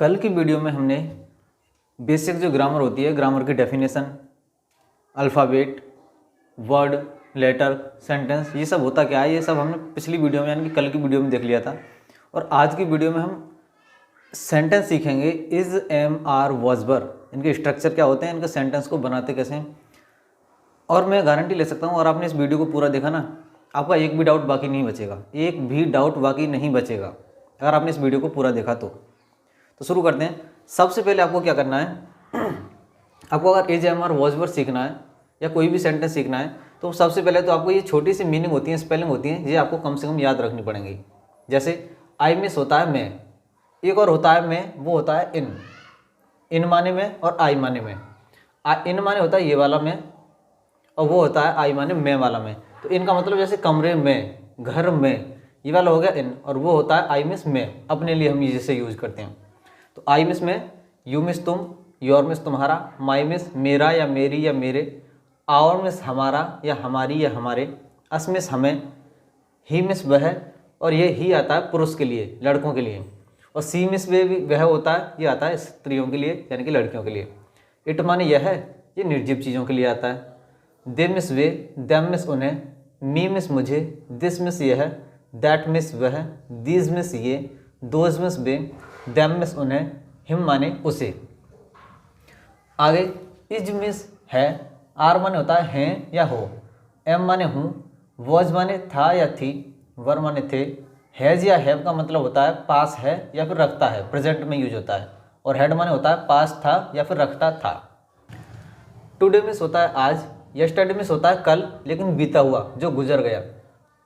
कल की वीडियो में हमने बेसिक जो ग्रामर होती है, ग्रामर की definition, alphabet, word, letter, sentence, ये सब होता क्या है, ये सब हमने पिछली वीडियो में यानी कि कल की वीडियो में देख लिया था। और आज की वीडियो में हम सेंटेंस सीखेंगे। इज़, एम, आर, वॉज, वर, इनके स्ट्रक्चर क्या होते हैं, इनके सेंटेंस को बनाते कैसे हैं। और मैं गारंटी ले सकता हूँ, और आपने इस वीडियो को पूरा देखा ना, आपका एक भी डाउट बाकी नहीं बचेगा, एक भी डाउट बाकी नहीं बचेगा अगर आपने इस वीडियो को पूरा देखा तो शुरू करते हैं। सबसे पहले आपको क्या करना है, आपको अगर इज, एम, आर, वॉज, वर सीखना है या कोई भी सेंटेंस सीखना है तो सबसे पहले तो आपको ये छोटी सी मीनिंग होती है, स्पेलिंग होती है, ये आपको कम से कम याद रखनी पड़ेंगी। जैसे आई मिस होता है मैं, एक और होता है मैं, वो होता है इन। इन माने में और आई माने में। इन माने होता है ये वाला मैं, और वो होता है आई माने मैं वाला मैं। तो इनका मतलब जैसे कमरे में, घर में, ये वाला हो गया इन, और वो होता है आई मिस मैं, अपने लिए हम जिसे यूज करते हैं। तो आई मिस में, यू मिस तुम, योर मिस तुम्हारा, माई मिस मेरा या मेरी या मेरे, आवर मिस हमारा या हमारी या हमारे, अस मिस हमें, ही मिस वह, और ये ही आता है पुरुष के लिए, लड़कों के लिए। और सी मिस वे भी वह होता है, ये आता है स्त्रियों के लिए यानी कि लड़कियों के लिए। इट माने यह है, ये निर्जीव चीज़ों के लिए आता है। They miss way, them miss उन्हें, मी मिस मुझे, दिस मिस यह, दैट मिस वह, दीज मिस ये, those miss way, them miss उन्हें, हिम माने उसे। आगे इज मिस है, आर माने होता है हैं या हो, एम माने हूँ, वॉज माने था या थी, वर माने थे, हैज़ या हैव का मतलब होता है पास है या फिर रखता है, प्रेजेंट में यूज होता है। और हैड माने होता है पास था या फिर रखता था। टुडे मिस होता है आज, यस्टरडे मिस होता है कल लेकिन बीता हुआ जो गुजर गया,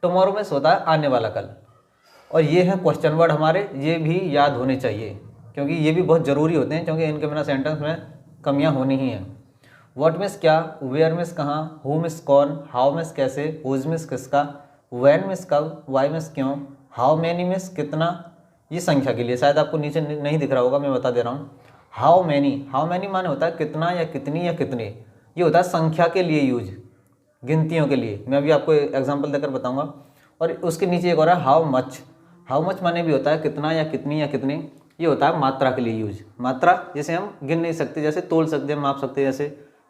टुमारो मिस होता है आने वाला कल। और ये हैं क्वेश्चन वर्ड हमारे, ये भी याद होने चाहिए क्योंकि ये भी बहुत ज़रूरी होते हैं, क्योंकि इनके बिना सेंटेंस में कमियां होनी ही हैं। व्हाट मिस क्या, वेयर मिस कहाँ, हु मिस कौन, हाउ मिस कैसे, हुज मिस किसका, व्हेन मिस कब, वाई मिस क्यों, हाउ मैनी मिस कितना, ये संख्या के लिए, शायद आपको नीचे नहीं दिख रहा होगा, मैं बता दे रहा हूँ। हाउ मैनी माने होता है कितना या कितनी या कितने, ये होता है संख्या के लिए यूज, गिनतियों के लिए। मैं अभी आपको एग्जाम्पल देकर बताऊंगा। और उसके नीचे एक और है हाउ मच माने भी होता है कितना या कितनी या कितने, ये होता है मात्रा के लिए यूज। मात्रा जैसे हम गिन नहीं सकते, जैसे तोल सकते हैं, माप सकते हैं, जैसे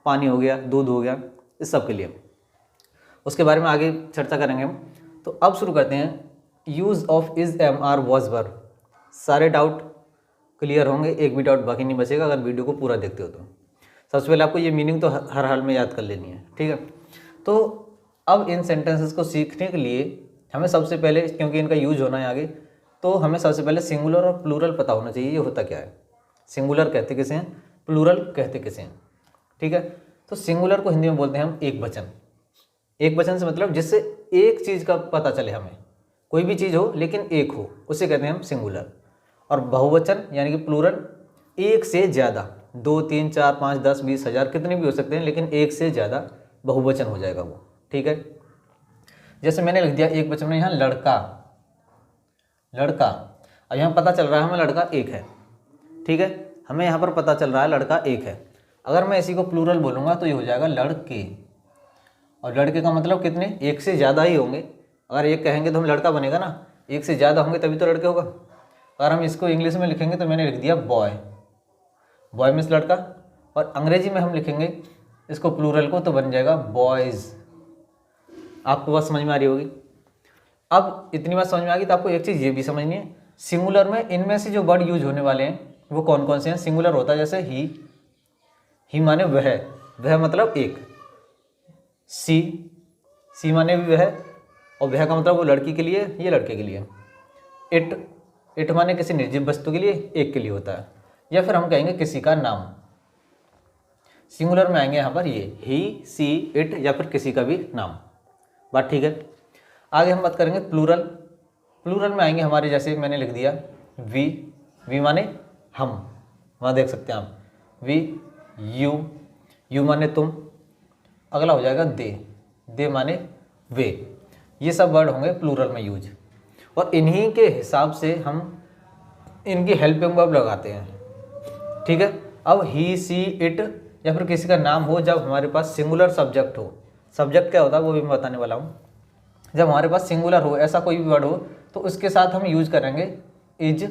पानी हो गया, दूध हो गया, इस सब के लिए। उसके बारे में आगे चर्चा करेंगे हम। तो अब शुरू करते हैं। Use of is, am, are, was, were. सारे डाउट क्लियर होंगे, एक भी डाउट बाकी नहीं बचेगा अगर वीडियो को पूरा देखते हो तो। सबसे पहले आपको ये मीनिंग तो हर हाल में याद कर लेनी है, ठीक है। तो अब इन सेंटेंसेस को सीखने के लिए हमें सबसे पहले, क्योंकि इनका यूज होना है आगे, तो हमें सबसे पहले सिंगुलर और प्लूरल पता होना चाहिए, ये होता क्या है। सिंगुलर कहते किसे हैं, प्लूरल कहते किसे हैं, ठीक है। तो सिंगुलर को हिंदी में बोलते हैं हम एक वचन। एक वचन से मतलब जिससे एक चीज़ का पता चले हमें, कोई भी चीज़ हो लेकिन एक हो, उसे कहते हैं हम सिंगुलर। और बहुवचन यानी कि प्लूरल, एक से ज़्यादा, 2, 3, 4, 5, 10, 20, 1000 कितने भी हो सकते हैं, लेकिन एक से ज़्यादा बहुवचन हो जाएगा वो, ठीक है। जैसे मैंने लिख दिया एक वचन में यहाँ लड़का, अब यहाँ पता चल रहा है हमें लड़का एक है, ठीक है, हमें यहाँ पर पता चल रहा है लड़का एक है। अगर मैं इसी को प्लूरल बोलूँगा तो ये हो जाएगा लड़के, और लड़के का मतलब कितने, एक से ज़्यादा ही होंगे। अगर एक कहेंगे तो हम लड़का बनेगा ना, एक से ज़्यादा होंगे तभी तो लड़के होगा। अगर हम इसको इंग्लिश में लिखेंगे तो मैंने लिख दिया बॉय मीन्स लड़का, और अंग्रेजी में हम लिखेंगे इसको प्लूरल को तो बन जाएगा बॉयज़। आपको बात समझ में आ रही होगी। अब इतनी बात समझ में आ गई तो आपको एक चीज़ ये भी समझनी है, सिंगुलर में इनमें से जो वर्ड यूज होने वाले हैं वो कौन कौन से हैं। सिंगुलर होता है जैसे ही माने वह मतलब एक, सी माने भी वह, और वह का मतलब वो लड़की के लिए, ये लड़के के लिए। इट माने किसी निर्जीव वस्तु के लिए, एक के लिए होता है। या फिर हम कहेंगे किसी का नाम। सिंगुलर में आएंगे यहाँ पर ये ही, सी, इट, या फिर किसी का भी नाम। बात ठीक है। आगे हम बात करेंगे प्लूरल में आएंगे हमारे, जैसे मैंने लिख दिया वी माने हम, वहाँ देख सकते हैं आप, वी, यू माने तुम। अगला हो जाएगा दे माने वे। ये सब वर्ड होंगे प्लूरल में यूज, और इन्हीं के हिसाब से हम इनकी हेल्पिंग वर्ब लगाते हैं, ठीक है। अब ही, सी, इट या फिर किसी का नाम हो, जब हमारे पास सिंगुलर सब्जेक्ट हो, सब्जेक्ट क्या होता है वो भी मैं बताने वाला हूँ। जब हमारे पास सिंगुलर हो, ऐसा कोई भी वर्ड हो, तो उसके साथ हम यूज करेंगे इज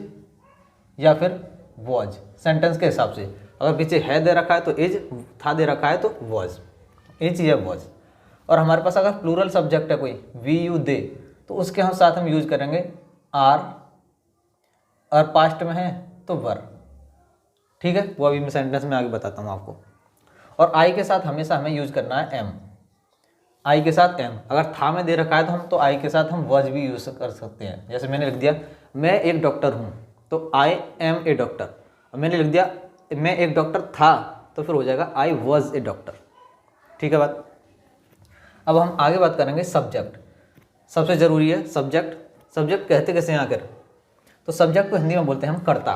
या फिर वॉज, सेंटेंस के हिसाब से। अगर पीछे है दे रखा है तो इज, था दे रखा है तो वॉज, इज या वॉज। और हमारे पास अगर प्लूरल सब्जेक्ट है कोई, वी यू दे, तो उसके हम साथ हम यूज करेंगे आर, और पास्ट में है तो वर। ठीक है, वो अभी मैं सेंटेंस में आगे बताता हूँ आपको। और आई के साथ हमेशा हमें यूज करना है एम, आई के साथ एम। अगर था में दे रखा है तो हम तो आई के साथ हम वॉज भी यूज कर सकते हैं। जैसे मैंने लिख दिया मैं एक डॉक्टर हूँ, तो आई एम ए डॉक्टर। मैंने लिख दिया मैं एक डॉक्टर था, तो फिर हो जाएगा आई वॉज ए डॉक्टर। ठीक है बात। अब हम आगे बात करेंगे सब्जेक्ट। सबसे ज़रूरी है सब्जेक्ट। सब्जेक्ट कहते कैसे हैं आखिर? तो सब्जेक्ट को हिंदी में बोलते हैं हम कर्ता,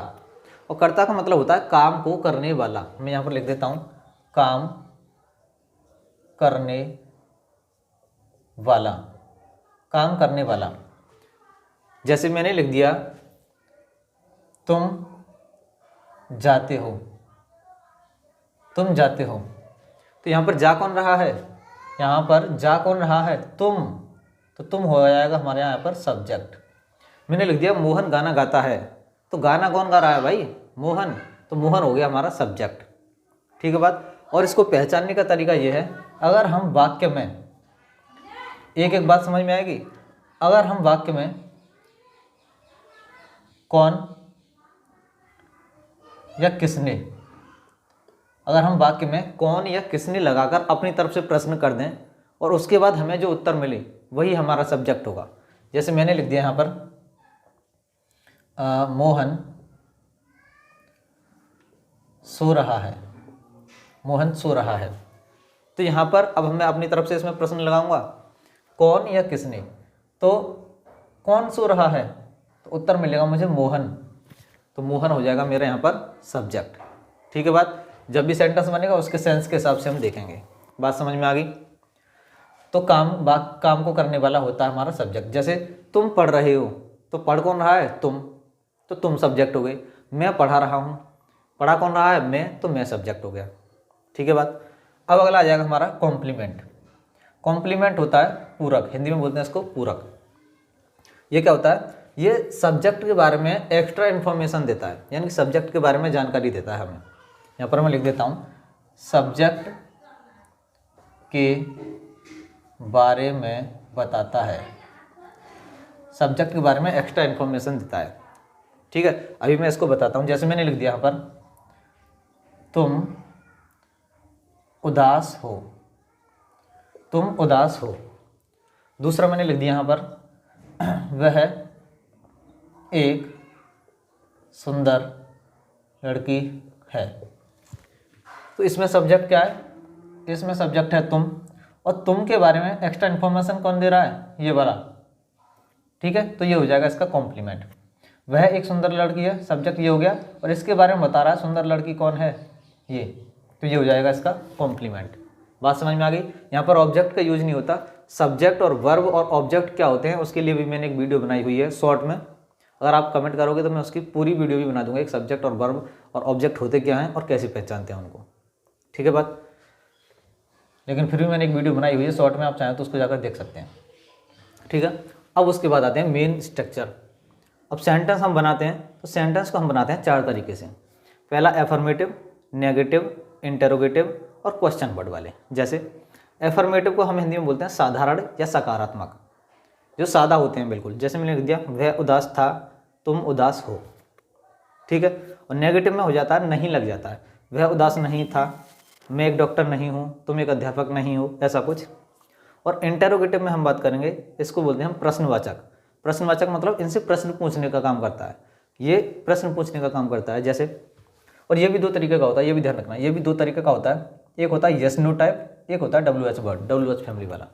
और कर्ता का मतलब होता है काम को करने वाला। मैं यहाँ पर लिख देता हूँ काम करने वाला, काम करने वाला। जैसे मैंने लिख दिया तुम जाते हो, तुम जाते हो, तो यहाँ पर जा कौन रहा है? यहाँ पर जा कौन रहा है? तुम। तो तुम हो जाएगा हमारे यहाँ पर सब्जेक्ट। मैंने लिख दिया मोहन गाना गाता है, तो गाना कौन गा रहा है भाई? मोहन। तो मोहन हो गया हमारा सब्जेक्ट। ठीक है बात। और इसको पहचानने का तरीका ये है, अगर हम वाक्य में, एक एक बात समझ में आएगी, अगर हम वाक्य में कौन या किसने, अगर हम वाक्य में कौन या किसने लगाकर अपनी तरफ से प्रश्न कर दें और उसके बाद हमें जो उत्तर मिले वही हमारा सब्जेक्ट होगा। जैसे मैंने लिख दिया यहाँ पर मोहन सो रहा है, मोहन सो रहा है। तो यहाँ पर अब मैं अपनी तरफ से इसमें प्रश्न लगाऊंगा कौन या किसने। तो कौन सो रहा है, तो उत्तर मिलेगा मुझे मोहन। तो मोहन हो जाएगा मेरा यहाँ पर सब्जेक्ट। ठीक है बात। जब भी सेंटेंस बनेगा उसके सेंस के हिसाब से हम देखेंगे। बात समझ में आ गई? तो काम को करने वाला होता है हमारा सब्जेक्ट। जैसे तुम पढ़ रहे हो, तो पढ़ कौन रहा है? तुम। तो तुम सब्जेक्ट हो गए। मैं पढ़ा रहा हूँ, पढ़ा कौन रहा है? मैं। तो मैं सब्जेक्ट हो गया। ठीक है बात। अब अगला आ जाएगा हमारा कॉम्प्लीमेंट। कॉम्प्लीमेंट होता है पूरक, हिंदी में बोलते हैं इसको पूरक। ये क्या होता है? ये सब्जेक्ट के बारे में एक्स्ट्रा इन्फॉर्मेशन देता है, यानी कि सब्जेक्ट के बारे में जानकारी देता है हमें। यहाँ पर मैं लिख देता हूँ सब्जेक्ट के बारे में बताता है, सब्जेक्ट के बारे में एक्स्ट्रा इन्फॉर्मेशन देता है। ठीक है, अभी मैं इसको बताता हूँ। जैसे मैंने लिख दिया यहाँ पर तुम उदास हो, तुम उदास हो। दूसरा मैंने लिख दिया यहाँ पर वह एक सुंदर लड़की है। तो इसमें सब्जेक्ट क्या है? इसमें सब्जेक्ट है तुम, और तुम के बारे में एक्स्ट्रा इन्फॉर्मेशन कौन दे रहा है? ये वाला। ठीक है, तो ये हो जाएगा इसका कॉम्प्लीमेंट। वह एक सुंदर लड़की है, सब्जेक्ट ये हो गया, और इसके बारे में बता रहा है सुंदर लड़की कौन है? ये। तो ये हो जाएगा इसका कॉम्प्लीमेंट। बात समझ में आ गई? यहाँ पर ऑब्जेक्ट का यूज नहीं होता। सब्जेक्ट और वर्ब और ऑब्जेक्ट क्या होते हैं उसके लिए भी मैंने एक वीडियो बनाई हुई है शॉर्ट में। अगर आप कमेंट करोगे तो मैं उसकी पूरी वीडियो भी बना दूंगा, एक सब्जेक्ट और वर्ब और ऑब्जेक्ट होते क्या हैं और कैसे पहचानते हैं उनको। ठीक है बात। लेकिन फिर भी मैंने एक वीडियो बनाई हुई है शॉर्ट में, आप चाहें तो उसको जाकर देख सकते हैं। ठीक है, अब उसके बाद आते हैं मेन स्ट्रक्चर। अब सेंटेंस हम बनाते हैं, तो सेंटेंस को हम बनाते हैं 4 तरीके से। पहला एफर्मेटिव, नेगेटिव, इंटेरोगेटिव और क्वेश्चन वर्ड वाले। जैसे एफर्मेटिव को हम हिंदी में बोलते हैं साधारण या सकारात्मक, जो सादा होते हैं बिल्कुल। जैसे मैंने लिख दिया वह उदास था, तुम उदास हो। ठीक है, और नेगेटिव में हो जाता है नहीं लग जाता है, वह उदास नहीं था, मैं एक डॉक्टर नहीं हूँ, तुम एक अध्यापक नहीं हो, ऐसा कुछ। और इंटेरोगेटिव में हम बात करेंगे, इसको बोलते हैं हम प्रश्नवाचक। प्रश्नवाचक मतलब इनसे प्रश्न पूछने का काम करता है, ये प्रश्न पूछने का काम करता है। जैसे, और ये भी 2 तरीके का होता है, ये भी ध्यान रखना, ये भी 2 तरीके का होता है। एक होता है यस नो टाइप, एक होता है WH वर्ड, WH फैमिली वाला।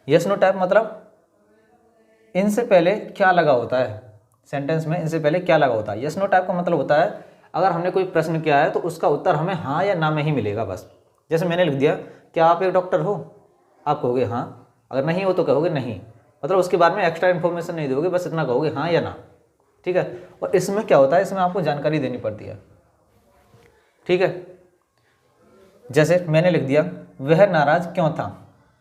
यस नो टाइप मतलब इनसे पहले क्या लगा होता है सेंटेंस में, इनसे पहले क्या लगा होता है। यस नो टाइप का मतलब होता है अगर हमने कोई प्रश्न किया है तो उसका उत्तर हमें हाँ या ना में ही मिलेगा बस। जैसे मैंने लिख दिया क्या आप एक डॉक्टर हो, आप कहोगे हाँ, अगर नहीं हो तो कहोगे नहीं, मतलब उसके बारे में एक्स्ट्रा इन्फॉर्मेशन नहीं दोगे, बस इतना कहोगे हाँ या ना। ठीक है, और इसमें क्या होता है, इसमें आपको जानकारी देनी पड़ती है। ठीक है, जैसे मैंने लिख दिया वह नाराज क्यों था,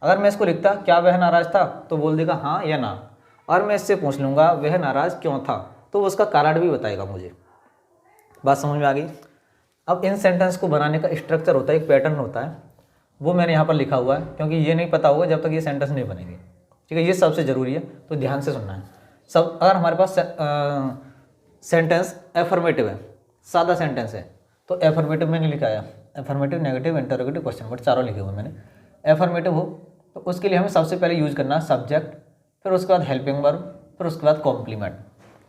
अगर मैं इसको लिखता क्या वह नाराज था तो बोल देगा हाँ या ना, और मैं इससे पूछ लूँगा वह नाराज क्यों था तो उसका कारण भी बताएगा मुझे। बात समझ में आ गई। अब इन सेंटेंस को बनाने का स्ट्रक्चर होता है, एक पैटर्न होता है, वो मैंने यहाँ पर लिखा हुआ है, क्योंकि ये नहीं पता होगा जब तक ये सेंटेंस नहीं बनेंगे। ठीक है, ये सबसे ज़रूरी है, तो ध्यान से सुनना है सब। अगर हमारे पास सेंटेंस एफर्मेटिव है, सादा सेंटेंस है, तो एफर्मेटिव मैंने लिखा है, affirmative, negative, interrogative, question word चारों लिखे हुए मैंने। एफर्मेटिव हो तो उसके लिए हमें सबसे पहले यूज करना है सब्जेक्ट, फिर उसके बाद हेल्पिंग वर्ब, फिर उसके बाद कॉम्प्लीमेंट।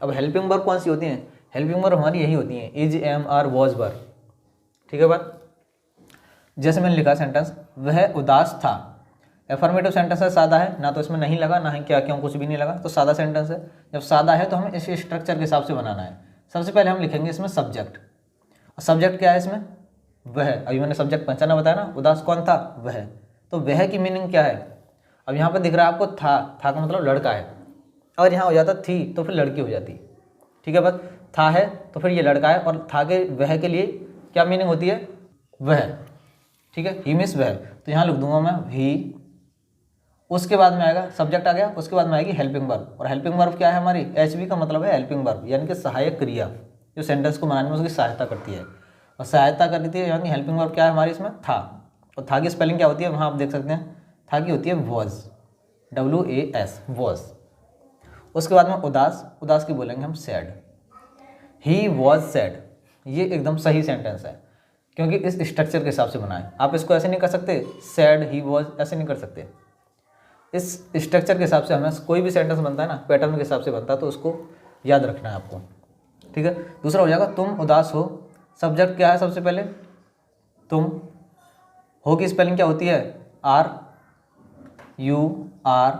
अब हेल्पिंग वर्ब कौन सी होती हैं? हेल्पिंग वर्ब हमारी यही होती हैं, इज, एम, आर, वॉज, वर। ठीक है बात। जैसे मैंने लिखा सेंटेंस, वह उदास था। एफर्मेटिव सेंटेंस है, सादा है, ना तो इसमें नहीं लगा, ना ही क्या क्यों, कुछ भी नहीं लगा, तो सादा सेंटेंस है। जब सादा है तो हमें इस स्ट्रक्चर के हिसाब से बनाना है। सबसे पहले हम लिखेंगे इसमें सब्जेक्ट। सब्जेक्ट क्या है इसमें? वह। अभी मैंने सब्जेक्ट पहचाना बताया ना, उदास कौन था? वह। तो वह की मीनिंग क्या है? अब यहाँ पर दिख रहा है आपको था का मतलब लड़का है। अगर यहाँ हो जाता थी तो फिर लड़की हो जाती। ठीक है बात। था है तो फिर ये लड़का है, और था के वह के लिए क्या मीनिंग होती है? वह। ठीक है, ही मीन्स वह, तो यहाँ लिख दूंगा मैं ही। उसके बाद में आएगा सब्जेक्ट आ गया, उसके बाद में आएगी हेल्पिंग वर्ब। और हेल्पिंग वर्ब क्या है हमारी? एचवी का मतलब है हेल्पिंग वर्ब, यानी कि सहायक क्रिया, जो सेंटेंस को बनाने में उसकी सहायता करती है। और सहायता करती है, यानी हेल्पिंग वर्ब क्या है हमारी इसमें? था। और था की स्पेलिंग क्या होती है? वहाँ आप देख सकते हैं, था की होती है वॉज, WAS, वॉज। उसके बाद में उदास, उदास की बोलेंगे हम सैड, ही वॉज सैड। ये एकदम सही सेंटेंस है, क्योंकि इस स्ट्रक्चर के हिसाब से बना है। आप इसको ऐसे नहीं कर सकते, सैड, ही वॉज, ऐसे नहीं कर सकते। इस स्ट्रक्चर के हिसाब से हमें कोई भी सेंटेंस बनता है ना, पैटर्न के हिसाब से बनता है, तो उसको याद रखना है आपको। ठीक है। दूसरा हो जाएगा तुम उदास हो। सब्जेक्ट क्या है सबसे पहले? तुम। हो की स्पेलिंग क्या होती है? RUR।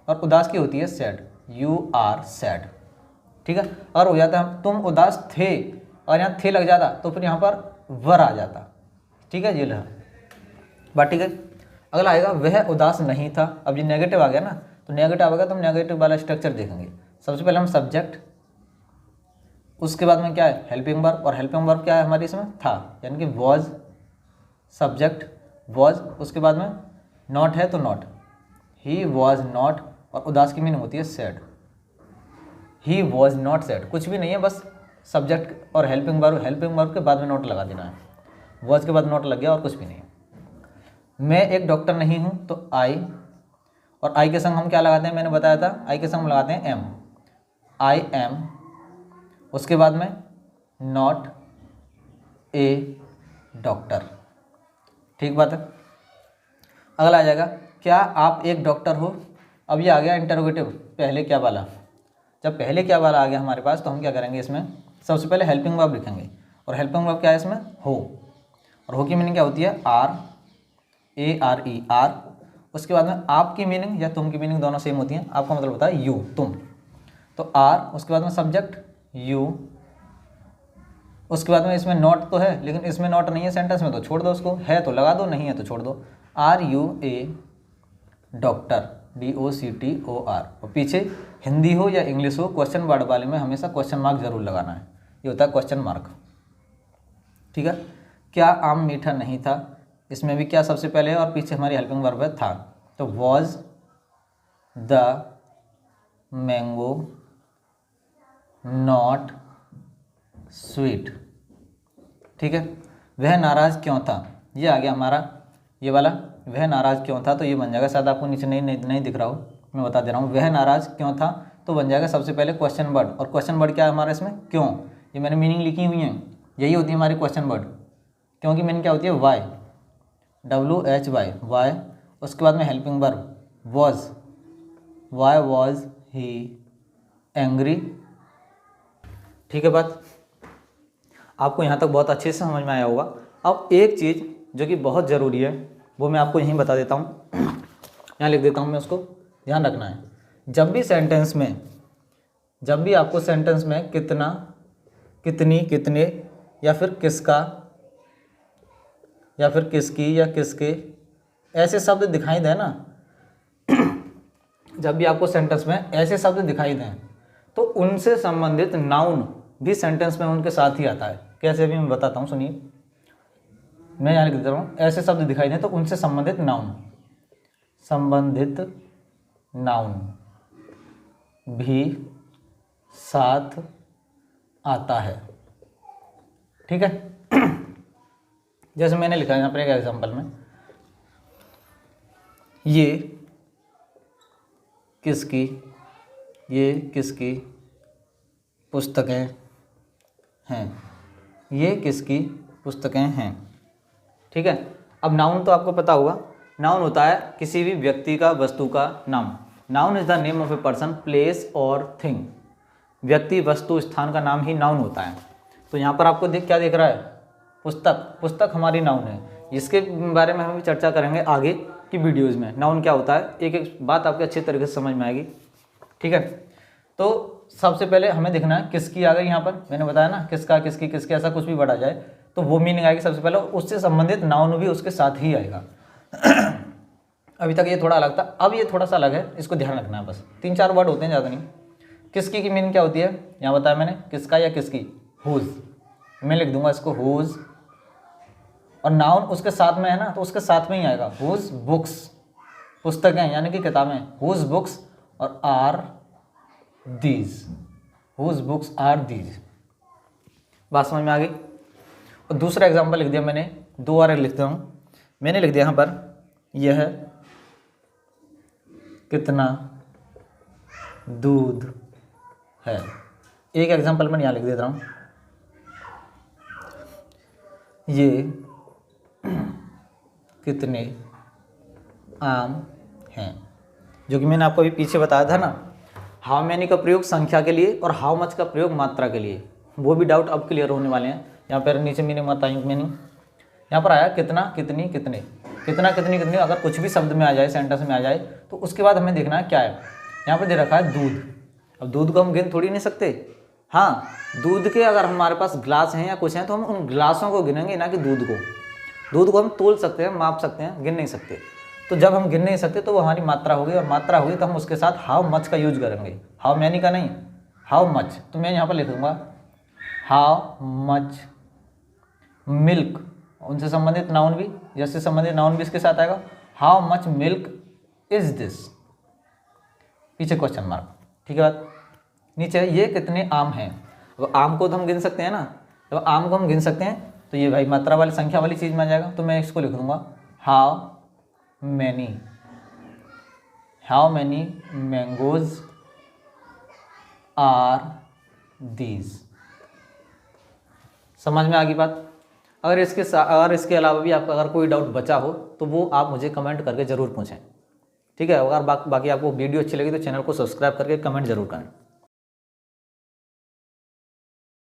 और उदास की होती है सैड, UR, सैड। ठीक है। और हो जाता है तुम उदास थे, और यहाँ थे लग जाता तो फिर यहाँ पर वर आ जाता। ठीक है, ये रहा बात। ठीक है। अगला आएगा वह उदास नहीं था। अब ये नेगेटिव आ गया ना, तो नेगेटिव आ गया तो हम नेगेटिव वाला स्ट्रक्चर देखेंगे। सबसे पहले हम सब्जेक्ट, उसके बाद में क्या है? Helping verb. और हेल्पिंग वर्ब क्या है हमारी इसमें? था, यानी कि वॉज, सब्जेक्ट वॉज, उसके बाद में नॉट है तो नॉट, ही वॉज नॉट। और उदास की मीनिंग होती है sad, he was not sad. कुछ भी नहीं है, बस सब्जेक्ट और हेल्पिंग वर्ब, हेल्पिंग वर्ब के बाद में नॉट लगा देना है। वॉज के बाद नॉट लग गया, और कुछ भी नहीं है। मैं एक डॉक्टर नहीं हूँ, तो आई। और आई के संग हम क्या लगाते हैं? मैंने बताया था, आई के संग हम लगाते हैं एम, आई एम। उसके बाद में नॉट ए डॉक्टर। ठीक बात है। अगला आ जाएगा क्या आप एक डॉक्टर हो। अब ये आ गया इंटरोगेटिव, पहले क्या वाला। जब पहले क्या वाला आ गया हमारे पास, तो हम क्या करेंगे इसमें? सबसे पहले हेल्पिंग वर्ब लिखेंगे। और हेल्पिंग वर्ब क्या है इसमें? हो। और हो की मीनिंग क्या होती है? RARE। उसके बाद में आपकी मीनिंग या तुम की मीनिंग दोनों सेम होती हैं। आपका मतलब होता है यू, तुम, तो R। उसके बाद में सब्जेक्ट यू। उसके बाद में इसमें नॉट तो है, लेकिन इसमें नॉट नहीं है सेंटेंस में, तो छोड़ दो उसको। है तो लगा दो, नहीं है तो छोड़ दो। RUA, doctor, DOCTOR। और पीछे हिंदी हो या इंग्लिश हो, क्वेश्चन वर्ड वाले में हमेशा क्वेश्चन मार्क जरूर लगाना है। ये होता है क्वेश्चन मार्क। ठीक है। क्या आम मीठा नहीं था, इसमें भी क्या सबसे पहले है, और पीछे हमारी हेल्पिंग वर्ब है था, तो was the mango not sweet. ठीक है। वह नाराज़ क्यों था, ये आ गया हमारा ये वाला, वह नाराज़ क्यों था, तो ये बन जाएगा। शायद आपको नीचे नहीं दिख रहा हो, मैं बता दे रहा हूँ। वह नाराज़ क्यों था, तो बन जाएगा सबसे पहले क्वेश्चन वर्ड। और क्वेश्चन वर्ड क्या है हमारा इसमें? क्यों। ये मैंने मीनिंग लिखी हुई है, यही होती है हमारी क्वेश्चन वर्ड। क्योंकि मीनिंग क्या होती है? Why, WHY, why. उसके बाद में helping verb was, why was he angry. ठीक है बात। आपको यहाँ तक बहुत अच्छे से समझ में आया होगा। अब एक चीज़ जो कि बहुत ज़रूरी है, वो मैं आपको यहीं बता देता हूँ, यहाँ लिख देता हूँ मैं, उसको ध्यान रखना है। जब भी आपको सेंटेंस में कितना, कितनी, कितने, या फिर किसका, या फिर किसकी, या किसके, ऐसे शब्द दिखाई दें ना, जब भी आपको सेंटेंस में ऐसे शब्द दिखाई दें, तो उनसे संबंधित नाउन भी सेंटेंस में उनके साथ ही आता है। कैसे भी मैं बताता हूँ, सुनिए। मैं यहाँ लिख देता हूँ, ऐसे शब्द दिखाई दें तो उनसे संबंधित नाउन भी साथ आता है। ठीक है। जैसे मैंने लिखा है यहाँ पर एक एग्जांपल में, ये किसकी पुस्तकें हैं, ये किसकी पुस्तकें हैं। ठीक है। अब नाउन तो आपको पता होगा, नाउन होता है किसी भी व्यक्ति का, वस्तु का नाम। Noun is the name of a person, place और थिंग। व्यक्ति, वस्तु, स्थान का नाम ही नाउन होता है। तो यहाँ पर आपको क्या दिख रहा है, पुस्तक। पुस्तक हमारी नाउन है। इसके बारे में हम भी चर्चा करेंगे आगे की वीडियोज़ में, नाउन क्या होता है, एक एक बात आपके अच्छे तरीके से समझ में आएगी। ठीक है। तो सबसे पहले हमें देखना है किसकी आ गई। यहाँ पर मैंने बताया ना, किसका, किसकी, किसके, ऐसा कुछ भी बढ़ा जाए तो वो मीनिंग आएगी सबसे पहले, उससे संबंधित नाउन भी उसके साथ ही आएगा। अभी तक ये थोड़ा अलग था, अब ये थोड़ा सा अलग है, इसको ध्यान रखना है। बस 3-4 वर्ड होते हैं, ज़्यादा नहीं। किसकी की मीनिंग क्या होती है, यहाँ बताया मैंने, किसका या किसकी, हुज। मैं लिख दूंगा इसको हुज, और नाउन उसके साथ में है ना, तो उसके साथ में ही आएगा। हुज बुक्स, पुस्तकें यानी कि किताबें, हुज बुक्स और are these, whose books are these. बात समझ में आ गई। और दूसरा एग्जांपल लिख दिया मैंने, 2 बार लिखता हूँ। मैंने लिख दिया यहाँ पर, यह कितना दूध है। एक एग्जांपल मैं यहाँ लिख देता हूँ, ये कितने आम हैं। जो कि मैंने आपको अभी पीछे बताया था ना, हाउ मैनी का प्रयोग संख्या के लिए और हाउ मच का प्रयोग मात्रा के लिए, वो भी डाउट अब क्लियर होने वाले हैं। यहाँ पर नीचे मीनिंग बताई मीनिंग, यहाँ पर आया कितना, कितनी, कितने, कितना, कितनी, कितनी। अगर कुछ भी शब्द में आ जाए, सेंटेंस में आ जाए, तो उसके बाद हमें देखना है क्या है। यहाँ पर दे रखा है दूध। अब दूध को हम गिन थोड़ी नहीं सकते। हाँ, दूध के अगर हमारे पास ग्लास हैं या कुछ हैं तो हम उन ग्लासों को गिनेंगे, ना कि दूध को। दूध को हम तोल सकते हैं, माप सकते हैं, गिन नहीं सकते। तो जब हम गिन नहीं सकते तो वो हमारी मात्रा होगी, और मात्रा होगी तो हम उसके साथ हाउ मच का यूज करेंगे, हाउ मैनी का नहीं, हाउ मच। तो मैं यहाँ पर लिखूंगा हाउ मच मिल्क, उनसे संबंधित नाउन भी, जिससे संबंधित नाउन भी इसके साथ आएगा। How much milk is this, पीछे क्वेश्चन मार्क। ठीक है बात। नीचे ये कितने आम हैं। अब आम को तो हम गिन सकते हैं ना, जब आम को हम गिन सकते हैं तो ये भाई मात्रा वाली, संख्या वाली चीज़ में आ जाएगा। तो मैं इसको लिख दूंगा how many mangoes are these. समझ में आ गई बात। अगर इसके अलावा भी आपका अगर कोई डाउट बचा हो तो वो आप मुझे कमेंट करके ज़रूर पूछें। ठीक है। अगर बाकी आपको वीडियो अच्छी लगी तो चैनल को सब्सक्राइब करके कमेंट जरूर करें।